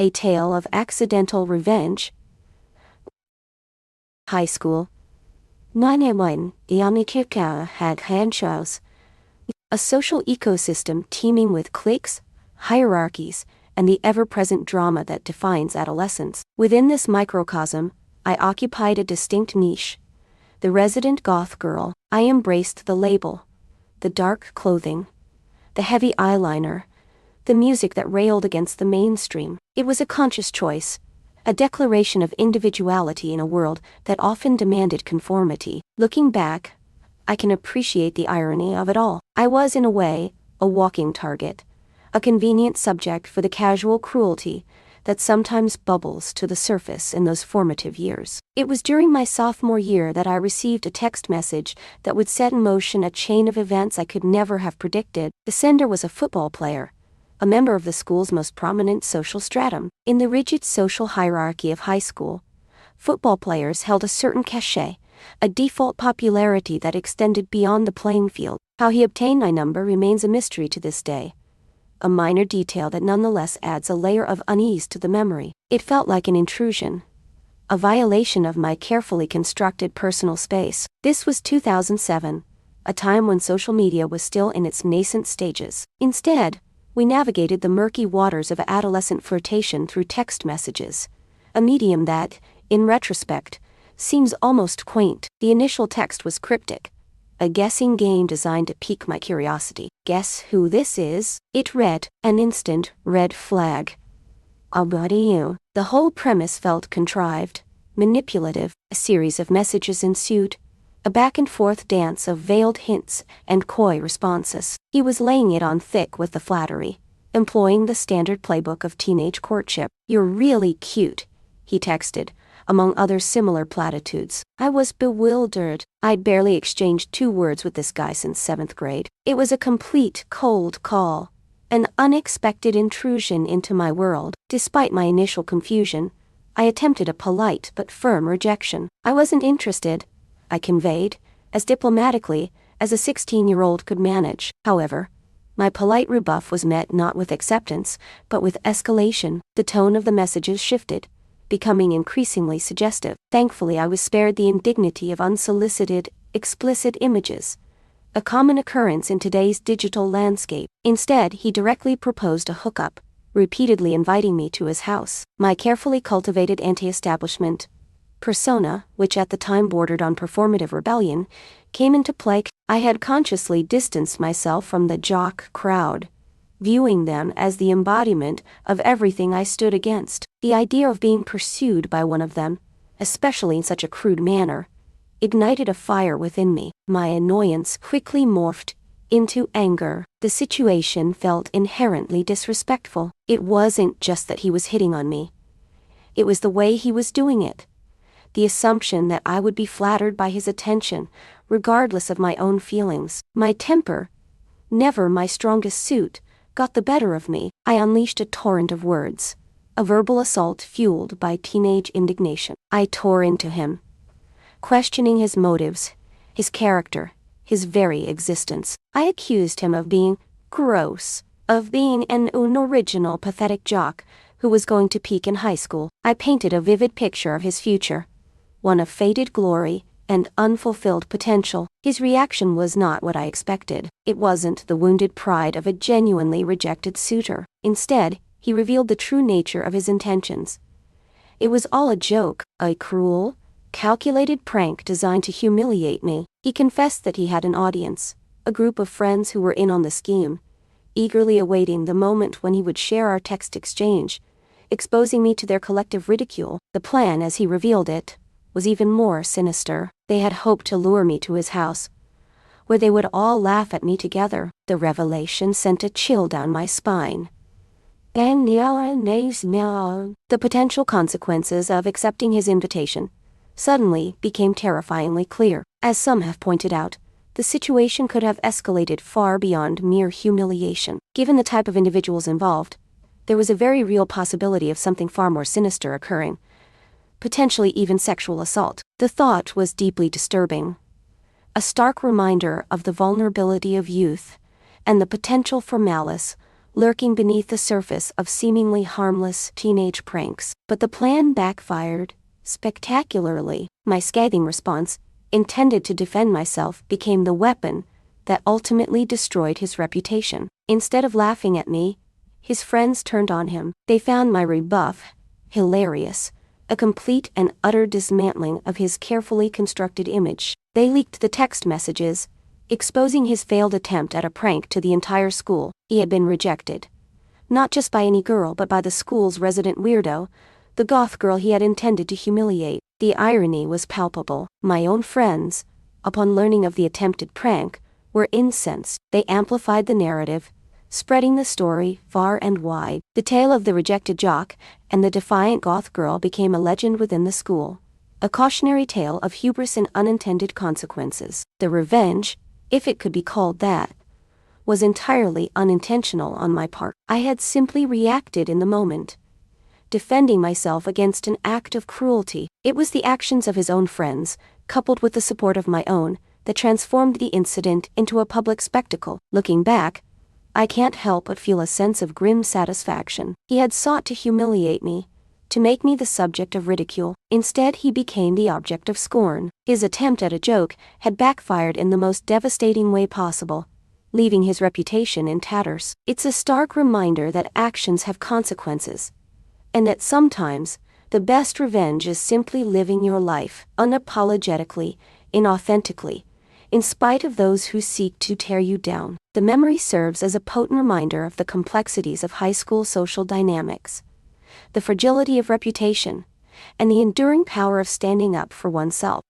A Tale of Accidental Revenge. High school. 9 had handshows. A social ecosystem teeming with cliques, hierarchies, and the ever-present drama that defines adolescence. Within this microcosm, I occupied a distinct niche. The resident goth girl. I embraced the label. The dark clothing. The heavy eyeliner. The music that railed against the mainstream. It was a conscious choice. A declaration of individuality in a world that often demanded conformity. Looking back, I can appreciate the irony of it all. I was, in a way, a walking target. A convenient subject for the casual cruelty that sometimes bubbles to the surface in those formative years. It was during my sophomore year that I received a text message that would set in motion a chain of events I could never have predicted. The sender was a football player, a member of the school's most prominent social stratum. In the rigid social hierarchy of high school, football players held a certain cachet, a default popularity that extended beyond the playing field. How he obtained my number remains a mystery to this day. A minor detail that nonetheless adds a layer of unease to the memory. It felt like an intrusion, a violation of my carefully constructed personal space. This was 2007, a time when social media was still in its nascent stages. Instead, we navigated the murky waters of adolescent flirtation through text messages, a medium that, in retrospect, seems almost quaint. The initial text was cryptic, a guessing game designed to pique my curiosity. "Guess who this is?" It read, an instant red flag. "I'll buddy you." The whole premise felt contrived, manipulative. A series of messages ensued, a back-and-forth dance of veiled hints and coy responses. He was laying it on thick with the flattery, employing the standard playbook of teenage courtship. "You're really cute," he texted, among other similar platitudes. I was bewildered. I'd barely exchanged 2 words with this guy since 7th grade. It was a complete cold call, an unexpected intrusion into my world. Despite my initial confusion, I attempted a polite but firm rejection. I wasn't interested, I conveyed, as diplomatically as a 16-year-old could manage. However, my polite rebuff was met not with acceptance, but with escalation. The tone of the messages shifted, becoming increasingly suggestive. Thankfully, I was spared the indignity of unsolicited, explicit images, a common occurrence in today's digital landscape. Instead, he directly proposed a hookup, repeatedly inviting me to his house. My carefully cultivated anti-establishment persona, which at the time bordered on performative rebellion, came into play. I had consciously distanced myself from the jock crowd, viewing them as the embodiment of everything I stood against. The idea of being pursued by one of them, especially in such a crude manner, ignited a fire within me. My annoyance quickly morphed into anger. The situation felt inherently disrespectful. It wasn't just that he was hitting on me. It was the way he was doing it. The assumption that I would be flattered by his attention, regardless of my own feelings. My temper, never my strongest suit, got the better of me. I unleashed a torrent of words, a verbal assault fueled by teenage indignation. I tore into him, questioning his motives, his character, his very existence. I accused him of being gross, of being an unoriginal, pathetic jock who was going to peak in high school. I painted a vivid picture of his future, one of faded glory and unfulfilled potential. His reaction was not what I expected. It wasn't the wounded pride of a genuinely rejected suitor. Instead, he revealed the true nature of his intentions. It was all a joke, a cruel, calculated prank designed to humiliate me. He confessed that he had an audience, a group of friends who were in on the scheme, eagerly awaiting the moment when he would share our text exchange, exposing me to their collective ridicule. The plan, as he revealed it, was even more sinister. They had hoped to lure me to his house, where they would all laugh at me together. The revelation sent a chill down my spine. The potential consequences of accepting his invitation suddenly became terrifyingly clear. As some have pointed out, the situation could have escalated far beyond mere humiliation. Given the type of individuals involved, there was a very real possibility of something far more sinister occurring, potentially even sexual assault. The thought was deeply disturbing, a stark reminder of the vulnerability of youth and the potential for malice lurking beneath the surface of seemingly harmless teenage pranks. But the plan backfired spectacularly. My scathing response, intended to defend myself, became the weapon that ultimately destroyed his reputation. Instead of laughing at me, his friends turned on him. They found my rebuff hilarious, a complete and utter dismantling of his carefully constructed image. They leaked the text messages, exposing his failed attempt at a prank to the entire school. He had been rejected, not just by any girl but by the school's resident weirdo, the goth girl he had intended to humiliate. The irony was palpable. My own friends, upon learning of the attempted prank, were incensed. They amplified the narrative, spreading the story far and wide. The tale of the rejected jock and the defiant goth girl became a legend within the school, a cautionary tale of hubris and unintended consequences. The revenge, if it could be called that, was entirely unintentional on my part. I had simply reacted in the moment, defending myself against an act of cruelty. It was the actions of his own friends, coupled with the support of my own, that transformed the incident into a public spectacle. Looking back, I can't help but feel a sense of grim satisfaction. He had sought to humiliate me, to make me the subject of ridicule. Instead, he became the object of scorn. His attempt at a joke had backfired in the most devastating way possible, leaving his reputation in tatters. It's a stark reminder that actions have consequences, and that sometimes the best revenge is simply living your life unapologetically, inauthentically, in spite of those who seek to tear you down. The memory serves as a potent reminder of the complexities of high school social dynamics, the fragility of reputation, and the enduring power of standing up for oneself.